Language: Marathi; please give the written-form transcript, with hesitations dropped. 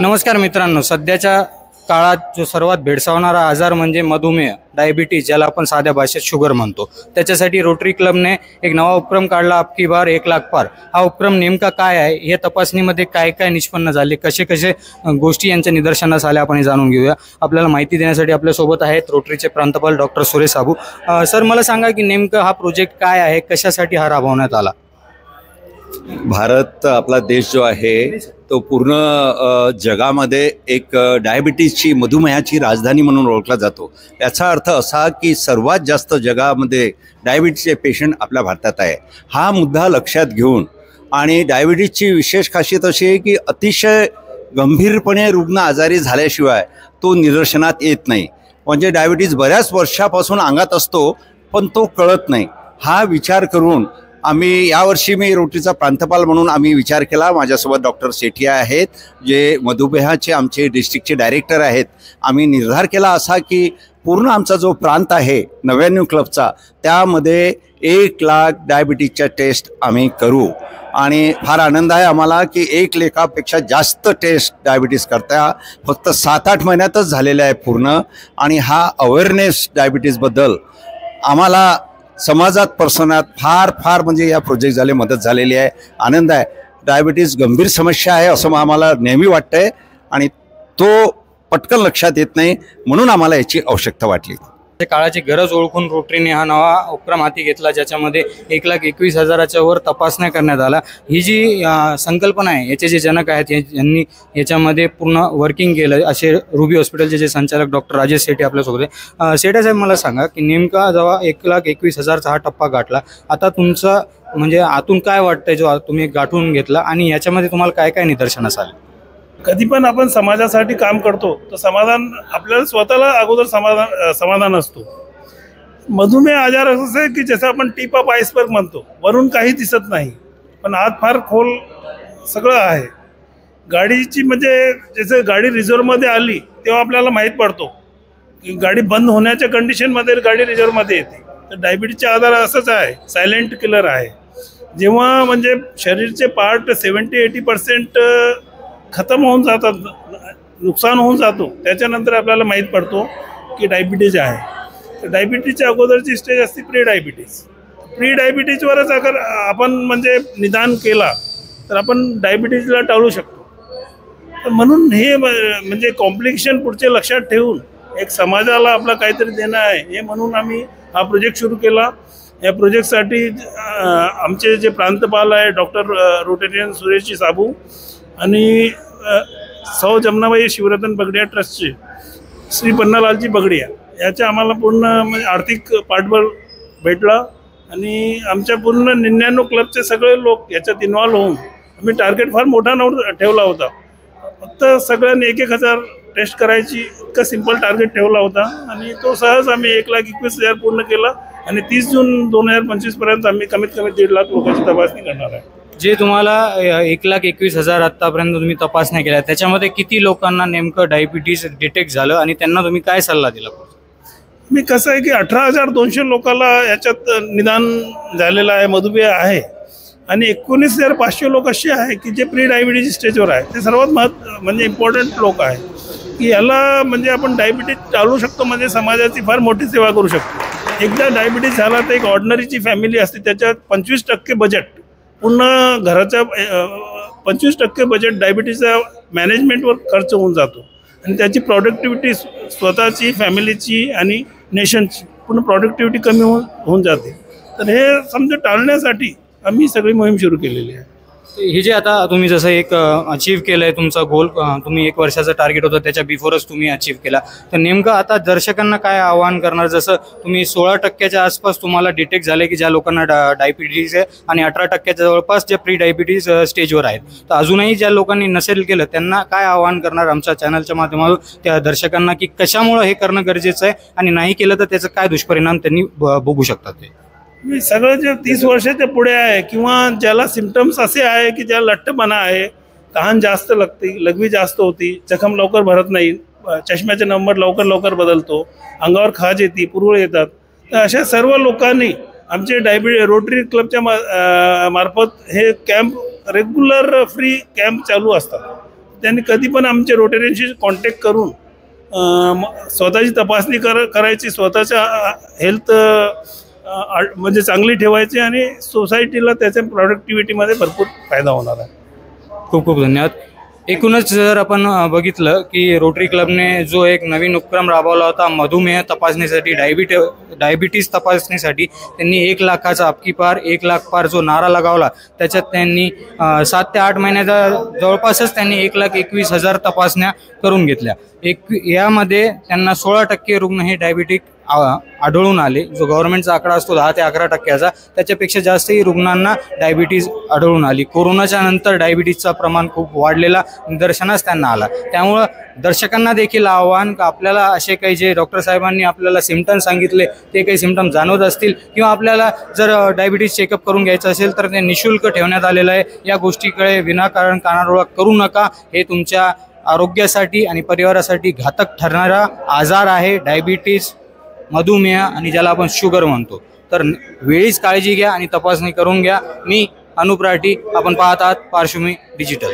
नमस्कार मित्रांनो, सध्याच्या काळात जो सर्वात भेडसावणारा आजार म्हणजे मधुमेह, डायबिटीज, ज्याला आपण साध्या भाषेत शुगर म्हणतो. त्याच्यासाठी रोटरी क्लबने एक नवा उपक्रम काढला, अबकी बार 1 लाख पार. हा उपक्रम नेमका काय आहे, हे तपासणीमध्ये काय काय निष्पन्न झाले, कसे कसे गोष्टी यांच्या निदर्शनास आल्या, आपण जाणून घेऊया. आपल्याला माहिती देण्यासाठी आपल्यासोबत आहेत रोटरीचे प्रांतपाल डॉक्टर सुरेश साबू. सर, मला सांगा की नेमकं हा प्रोजेक्ट काय आहे, कशासाठी हा राबवण्यात आला? भारत आपला देश जो आहे तो पूर्ण जगामध्ये एक डायबिटीजची, मधुमेहाची राजधानी म्हणून ओळखला जातो. याचा अर्थ असा की सर्वात जास्त जगामध्ये डायबिटीजचे पेशंट आपल्या भारतात आहे. हा मुद्दा लक्षात घेऊन आणि डायबिटीजची विशेष खासियत अशी आहे की अतिशय गंभीरपणे रुग्ण आजारी झाल्याशिवाय तो निदर्शनात येत नाही. म्हणजे डायबिटीज बऱ्याच वर्षापासून अंगात असतो पण तो कळत नाही. हा विचार करून आम्ही यावर्षी, मी रोटरीचा प्रांतपाल म्हणून आम्ही विचार केला. माझ्यासोबत डॉक्टर सेठिया आहेत, जे मधुमेहाचे आमचे डिस्ट्रिक्टचे डायरेक्टर आहेत. आम्ही निर्धार केला असा की पूर्ण आमचा जो प्रांत आहे 99 क्लबचा, त्यामध्ये 1 लाख डायबिटीजच्या टेस्ट आम्ही करू. आणि फार आनंद आहे आम्हाला की 1 लाखापेक्षा जास्त टेस्ट डायबिटीज करता फक्त 7-8 महिन्यातच झालेल्या आहे पूर्ण. आणि हा अवेअरनेस डायबिटीजबद्दल आम्हाला समाजात पसरण्यात फार म्हणजे या प्रोजेक्ट झाले मदत झालेली आहे. आनंद आहे. डायबिटीज गंभीर समस्या आहे असं आम्हाला नेहमी वाटतंय आणि तो पटकन लक्षात येत नाही, म्हणून आम्हाला याची आवश्यकता वाटली. काळाची गरज ओळखून रोटरीने हा नवा उपक्रम हाती घेतला, ज्याच्यामध्ये 1,21,000च्या वर तपासण्या करण्यात आला. ही जी संकल्पना आहे, याचे जे जनक आहेत यांनी याच्यामध्ये पूर्ण वर्किंग केलं, असे रुबी हॉस्पिटलचे जे संचालक डॉक्टर राजेश सेठी आपल्यासोबत आहे. सेठा साहेब, मला सांगा की नेमका जेव्हा 1,21,000चा हा टप्पा गाठला, आता तुमचा म्हणजे आतून काय वाटतंय जो तुम्ही गाठून घेतला, आणि याच्यामध्ये तुम्हाला काय काय निदर्शनास आले? कधी पण आपण समाजासाठी काम करतो तर समाधान आपल्याला स्वतःला अगोदर समाधान असतो. मधुमेह आजार असं आहे की जसं आपण टिप ऑफ आइसबर्ग म्हणतो, वरून काही दिसत नाही पण आत फार खोल सगळं आहे. गाडीची म्हणजे जसं गाडी रिझर्वमध्ये आली तेव्हा आपल्याला माहीत पडतो की गाडी बंद होण्याच्या कंडिशनमध्ये गाडी रिझर्वमध्ये येते. तर डायबिटीजचा आजार असंच आहे, सायलेंट किलर आहे. जेव्हा म्हणजे शरीरचे पार्ट 70-80% खतम होऊन जातात, नुकसान होऊन जातो, त्याच्यानंतर आपल्याला माहीत पडतो की डायबिटीज आहे. तर डायबिटीजच्या अगोदरची स्टेज असते प्री डायबिटीज. प्री डायबिटीजवरच अगर आपण म्हणजे निदान केला तर आपण डायबिटीजला टाळू शकतो. तर म्हणून हे म्हणजे कॉम्प्लिकेशन पुढचे लक्षात ठेवून एक समाजाला आपला काहीतरी देणं आहे, हे म्हणून आम्ही हा प्रोजेक्ट सुरू केला. या प्रोजेक्टसाठी आमचे जे प्रांतपाल आहे डॉक्टर रोटेरियन सुरेशजी साबू आणि सौ जमनाबाई शिवरतन बगडिया ट्रस्टचे श्री पन्नालालजी बगडिया, याच्या आम्हाला पूर्ण म्हणजे आर्थिक पाठबळ भेटला. आणि आमच्या पूर्ण 99 क्लबचे सगळे लोक याच्यात इन्व्हॉल्व होऊन आम्ही टार्गेट फार मोठा ठेवला होता. फक्त सगळ्यांनी 1,000 टेस्ट करायची इतका सिंपल टार्गेट ठेवला होता आणि तो सहज आम्ही 1,21,000 पूर्ण केला. आणि 30 जून 2025 पर्यंत आम्ही कमीत कमी 1.5 लाख लोकांची तपासणी करणार आहे. जे तुम्हाला 1,21,000 आत्तापर्यंत तुम्ही तपासण्या केल्या, त्याच्यामध्ये किती लोकांना नेमकं डायबिटीज डिटेक्ट झालं आणि त्यांना तुम्ही काय सल्ला दिला? मी कसं आहे की 18,200 लोकांना याच्यात निदान झालेलं आहे, मधुमेह आहे. आणि 19,500 लोक असे आहे की जे प्री डायबिटीज स्टेजवर आहे. ते सर्वात म्हणजे इम्पॉर्टंट लोक आहे की याला म्हणजे आपण डायबिटीज टाळू शकतो, म्हणजे समाजाची फार मोठी सेवा करू शकतो. एकदा डायबिटीज झाला तर एक ऑर्डिनरीची फॅमिली असते, त्याच्यात 25% बजेट, पूर्ण घराच्या 25% बजेट डायबिटीजच्या मॅनेजमेंटवर खर्च होऊन जातो. आणि त्याची प्रॉडक्टिव्हिटी स्वतःची, फॅमिलीची आणि नेशनची पूर्ण प्रॉडक्टिव्हिटी कमी होऊन जाते. तर हे समजा टाळण्यासाठी आम्ही सगळी मोहीम सुरू केलेली आहे. हे जे आता तुम्ही जसं एक अचीव केलं आहे तुमचा गोल, तुम्ही 1 वर्षाचा टार्गेट होतं त्याच्या बिफोरच तुम्ही अचीव केला, तर नेमकं आता दर्शकांना काय आवाहन करणार? जसं तुम्ही 16% आसपास तुम्हाला डिटेक्ट झाले की ज्या लोकांना डायबिटीज आहे, आणि 18% जवळपास जे प्री डायबिटीज स्टेजवर आहेत, तर अजूनही ज्या लोकांनी नसेल केलं त्यांना काय आवाहन करणार आमच्या चॅनलच्या माध्यमातून त्या दर्शकांना, की कशामुळं हे करणं गरजेचं आहे आणि नाही केलं तर त्याचं काय दुष्परिणाम त्यांनी बघू शकतात? ते मी सगळं जे 30 वर्षाच्या पुढे आहे किंवा ज्याला सिम्पटम्स असे आहे की ज्याला लठ्ठपणा आहे, तहान जास्त लागते, लघवी जास्त होती, जखम लवकर भरत नाही, चष्म्याचे नंबर लवकर बदलतो, अंगावर खाज येते, पुरळ येतात, तर अशा सर्व लोकांनी आमचे रोटरी क्लबच्या मार्फत हे कॅम्प रेग्युलर फ्री कॅम्प चालू असतात. त्यांनी कधी पण आमचे रोटेरियनशी कॉन्टॅक्ट करून स्वतःची तपासणी करायची, स्वतःच्या हेल्थ म्हणजे चांगली ठेवायची आणि सोसायटीला त्याच्या प्रोडक्टिव्हिटीमध्ये भरपूर फायदा होणार आहे. खूप खूप धन्यवाद. एकूणच जर आपण बघितलं की रोटरी क्लबने जो एक नवीन उपक्रम राबवला होता मधुमेह तपासणीसाठी, डायबिटीज तपासणीसाठी, त्यांनी 1 लाखाचा अबकी पार 1 लाख पार जो नारा लगावला, त्याच्यात त्यांनी 7 ते 8 महिन्याचा जवळपासच त्यांनी 1,21,000 तपासण्या करून घेतल्या. यामध्ये त्यांना 16% रुग्ण हे डायबिटिक आढळून आले. जो गव्हर्नमेंटचा आकडा असतो 10 ते 11%, त्याच्यापेक्षा जास्तही रुग्णांना डायबिटीज आढळून आली. कोरोनाच्या नंतर डायबिटीजचा प्रमाण खूप वाढलेला निदर्शनास त्यांना आला. त्यामुळं दर्शकांना देखील आव्हान का आपल्याला असे काही जे डॉक्टर साहेबांनी आपल्याला सिम्पटम्स सांगितले ते काही सिम्पटम्स जाणवत असतील किंवा आपल्याला जर डायबिटीज चेकअप करून घ्यायचं असेल तर ते निःशुल्क ठेवण्यात आलेलं आहे. या गोष्टीकडे विनाकारण कानाडोळा करू नका. हे तुमच्या आरोग्यासाठी आणि परिवारासाठी घातक ठरणारा आजार आहे डायबिटीज, मधुमेह आणि ज्याला आपण शुगर म्हणतो. तर वेळीच काळजी घ्या आणि तपासणी करून घ्या. मी अनुप राठी, आपण पाहत आहात पार्श्वभूमी डिजिटल.